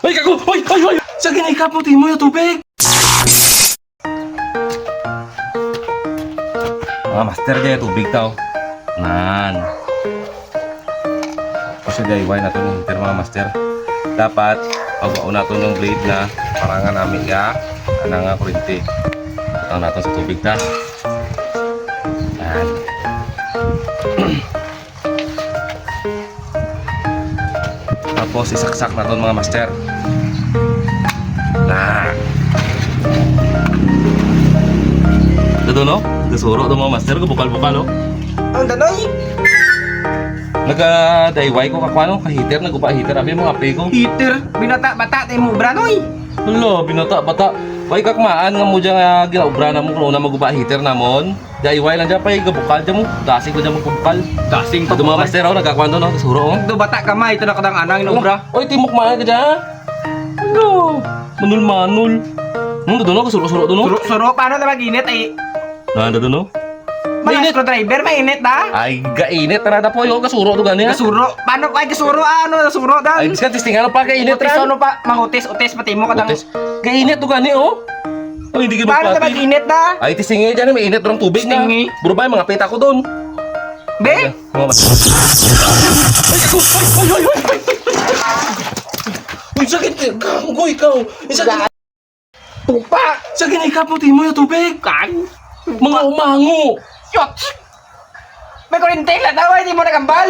Ay, kago! Ay! Sa ginikap mo, timo yung tubig! Mga master dyan, tubig tao. Nan. Kasi DIY na ito ng heater mga master. Dapat, pagbaon natin yung blade na parangan namin ka, anang kurente. Ito natin sa tubig ta. Yan. Tapos, isaksak na ito mga master. Nah. Ito no? Nasuro ito mga master ko, bukal-bukal oh. Ang danoy. Nagka-DIY ko kakwano, ka-heater, nag-upa-heater, abi mga api ko. Heater. Binata bata tayo mo branoy. Hala, binata-bata. Pay kakmaan nga mo dyan nga ginaubra na mo kung una mag-upa-heater namon. DIY lang dyan, pay gabukal dyan mo. Dasing ko dyan magpapukal. Dasing Ito mga master oh, nagkakwano no, nasuro oh. Do bata ka ma, ito na kadang anang inobra. Oy, timok maan ka dyan. Ano? Manul-manul. Doon no, kasuro-suro doon no. Suro paano na mag-init ay Nanda doon no. mainit screwdriver, mainit da. Ay, gainit na po yung kasuro to gani ha. Kasuro. Paano ay kasuro ano kasuro Ay, dan? diskan testingan pa kainit Utis ra. ano pa, mangutis-utis pati mo kadang. Utis. Gainit to gani oh. Oh, hindi ka Paano na magpati. mag-init da? Ay, tisingin dyan, may init ng tubig na. Tistingi. Buro ba yung mga pita ko doon? Be? Mga mas... Ay! Uy, sakit ka! Ganggo, ikaw! Sakit! Tupa. Sa ginikap mo, timo yung tubig! Kan. Mga umango! Yot. May kurente lang daw, hindi mo nagambal.